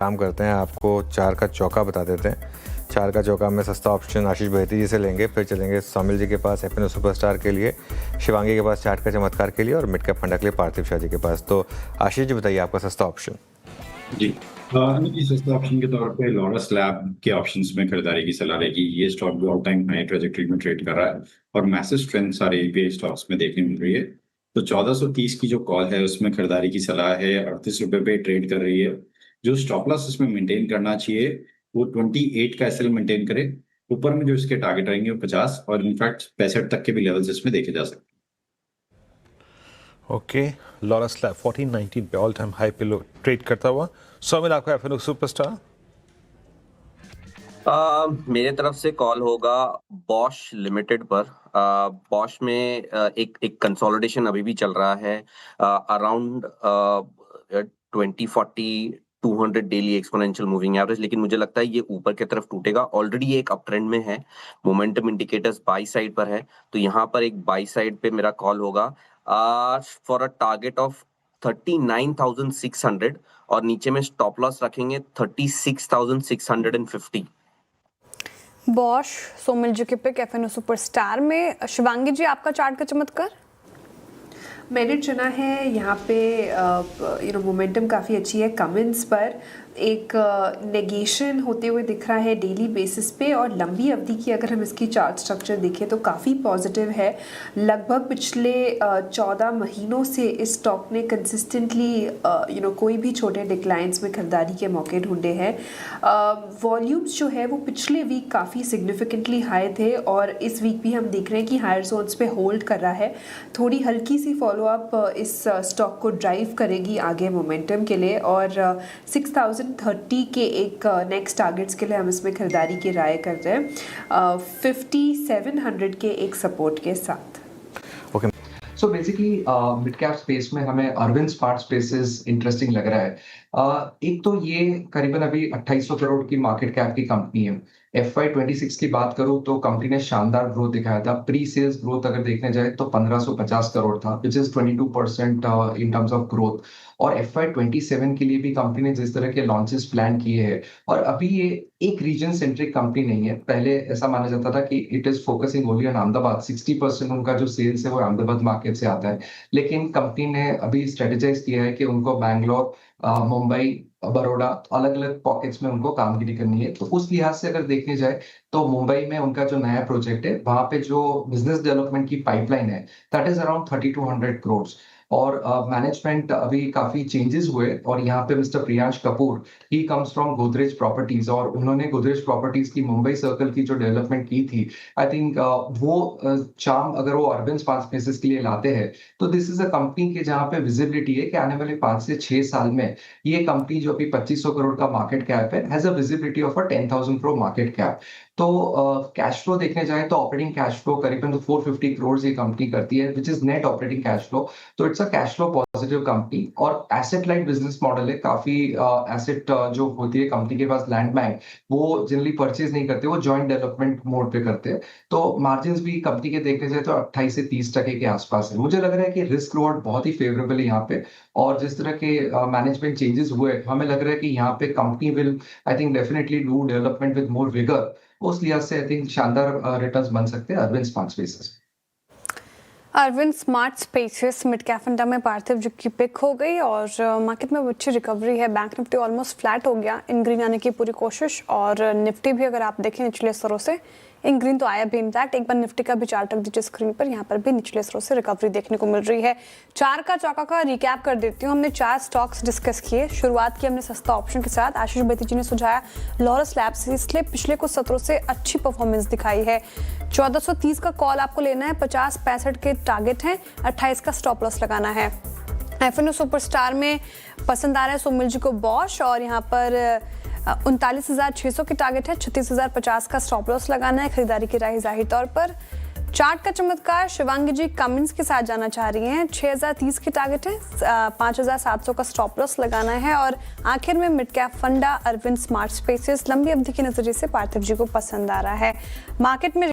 काम करते हैं, आपको 4 का चौका बता देते हैं। 4 का चौका में सस्ता ऑप्शन आशीष बहेती जी से लेंगे, फिर चलेंगे सोमिल जी के पास एफएनओ सुपरस्टार के लिए, शिवांगी के पास चार्ट का चमत्कार के लिए और मिड कैप फंडा के लिए पार्थिव शाह जी के पास। तो आशीष जी बताइए आपका सस्ता ऑप्शन। जी अमित जी, सस्ता ऑप्शन के तौर पे लॉरस लैब के ऑप्शंस में खरीदारी की सलाह रहेगी। ये स्टॉक भी ऑल टाइम हाई ट्रेजेक्टरी में ट्रेड कर रहा है और मैसिव स्ट्रेंथ सारे ईपीआई स्टॉक्स में देखने मिल रही है। तो 1430 की जो कॉल है उसमें खरीदारी की सलाह है। 38 रुपए पे ट्रेड कर रही है। जो स्टॉप लॉस इसमें मेंटेन करना चाहिए वो 28 का एसएल मेंटेन करे। ऊपर में जो इसके टारगेट रहेंगे वो 50 और इनफैक्ट 65 तक के भी लेवल्स इसमें देखे जा सकते हैं। ओके, लॉरस लैब 1419 पे ऑल टाइम हाई पे ट्रेड करता हुआ। सोमिल, आपका एफएनओ सुपरस्टार। मेरे तरफ से कॉल होगा बॉश लिमिटेड पर। बॉश में एक कंसोलिडेशन अभी भी चल रहा है around 2040 200 daily exponential moving average, लेकिन मुझे लगता है ये ऊपर की तरफ टूटेगा। ऑलरेडी एक अप ट्रेंड में है, मोमेंटम इंडिकेटर्स बाई साइड पर है, तो यहाँ पर एक बाई साइड पे मेरा कॉल होगा फॉर अ टारगेट ऑफ 39,600 और नीचे में स्टॉप लॉस रखेंगे 36,650। बॉश, सोमिल जी के पिक एफएनओ सुपरस्टार में। शिवांगी जी, आपका चार्ट का चमत्कार। मैंने चुना है यहाँ पे मोमेंटम काफ़ी अच्छी है। कमेंस पर एक नेगेशन होते हुए दिख रहा है डेली बेसिस पे, और लंबी अवधि की अगर हम इसकी चार्ट स्ट्रक्चर देखें तो काफ़ी पॉजिटिव है। लगभग पिछले 14 महीनों से इस स्टॉक ने कंसिस्टेंटली कोई भी छोटे डिक्लाइंस में खरीदारी के मौके ढूंढे हैं। वॉल्यूम्स जो है वो पिछले वीक काफ़ी सिग्निफिकेंटली हाई थे और इस वीक भी हम देख रहे हैं कि हायर जोन्स पे होल्ड कर रहा है। थोड़ी हल्की सी फॉलोअप इस स्टॉक को ड्राइव करेगी आगे मोमेंटम के लिए, और 6030 के एक नेक्स्ट टारगेट्स के लिए हम इसमें खरीदारी की राय कर रहे हैं 5700 के एक सपोर्ट के साथ। So basically mid cap space में हमें अरविंद स्मार्ट स्पेसेस इंटरेस्टिंग लग रहा है। एक तो ये करीबन अभी 2800 करोड़ की मार्केट कैप की कंपनी है। FY26 की बात करूं तो कंपनी ने शानदार ग्रोथ दिखाया था। प्री सेल्स ग्रोथ अगर देखने जाए तो 1550 करोड़ था, which is 22% in terms of growth. और FY27 के लिए भी कंपनी ने जिस तरह के लॉन्चेस प्लान किए हैं, और अभी ये एक रीजन सेंट्रिक कंपनी नहीं है। पहले ऐसा माना जाता था कि it is focusing only on Ahmedabad, 60% उनका जो सेल्स है वो अहमदाबाद मार्केट से आता है। लेकिन कंपनी ने अभी स्ट्रेटेजाइज किया है कि उनको बैंगलोर, मुंबई, बड़ौदा, अलग अलग पॉकेट्स में उनको कामगिरी करनी है। तो उस लिहाज से अगर देखने जाए तो मुंबई में उनका जो नया प्रोजेक्ट है वहां पे जो बिजनेस डेवलपमेंट की पाइपलाइन है दैट इज अराउंड 3200 करोड़। और मैनेजमेंट अभी काफी चेंजेस हुए, और यहाँ पे mister Priyansh Kapoor, he comes from Godrej properties, और उन्होंने गोदरेज प्रॉपर्टीज की मुंबई सर्कल की जो डेवलपमेंट की थी, आई थिंक वो चार्म अगर वो अर्बन स्मार्ट स्पेसेस के लिए लाते हैं तो दिस इज अ कंपनी के जहाँ पे विजिबिलिटी है कि आने वाले 5 से 6 साल में ये कंपनी जो अभी 2500 करोड़ का मार्केट कैप है has a visibility of a 10,000 crore market cap. तो कैश फ्लो देखने जाए तो ऑपरेटिंग कैश फ्लो करीबन 450 करोड़ ये कंपनी करती है, which is net operating cash flow. तो it's a cash flow positive company, और एसेट लाइट बिजनेस मॉडल है। काफी एसेट जो होती है कंपनी के पास, लैंड बैंक, वो जनरली परचेज नहीं करते, वो जॉइंट डेवलपमेंट मोड पे करते हैं। तो मार्जिन भी कंपनी के देखने जाए तो 28 से 30% के आसपास है। मुझे लग रहा है कि रिस्क रिवॉर्ड बहुत ही फेवरेबल है यहाँ पे, और जिस तरह के मैनेजमेंट चेंजेस हुए, हमें लग रहा है कि यहाँ पे company will I think definitely do development with more vigour. उस लिहाज से आई थिंक शानदार रिटर्न्स बन सकते हैं Arvind smart spaces. Arvind smart spaces mid cap fund में पार्थिव जी की पिक हो गई, और मार्केट में अच्छी रिकवरी है। बैंक निफ्टी ऑलमोस्ट फ्लैट हो गया, इन ग्रीन आने की पूरी कोशिश, और निफ्टी भी अगर आप देखें निचले स्तरों से इन ग्रीन तो आया भी इनफैक्ट। एक बार निफ्टी का भी चार्ट रख दीजिए स्क्रीन पर, यहाँ पर भी निचले स्तरों से रिकवरी देखने को मिल रही है। 4 का चौका का रिकैप कर देती हूँ। हमने 4 स्टॉक्स डिस्कस किए। शुरुआत की हमने सस्ता ऑप्शन के साथ। आशीष बहेती जी ने सुझाया लॉरस लैब्स, इसलिए पिछले कुछ सत्रों से अच्छी परफॉर्मेंस दिखाई है। 1430 का कॉल आपको लेना है, 50-65 के टारगेट हैं, 28 का स्टॉप लॉस लगाना है। एफएनओ सुपरस्टार में पसंद आ रहा है सोमिल जी को बॉश, और यहाँ पर 39,600 की टारगेट है, 36,050 का स्टॉप लॉस लगाना है। खरीदारी की राय जाहिर तौर पर। चार्ट का चमत्कार शिवांगी जी कमेंट्स के साथ जाना चाह रही हैं। 6030 की टारगेट है, 5700 का स्टॉप लॉस लगाना है। और आखिर में मिड कैप फंडा अरविंद स्मार्ट स्पेसेस लंबी अवधि के नजरिए से पार्थिव जी को पसंद आ रहा है। मार्केट में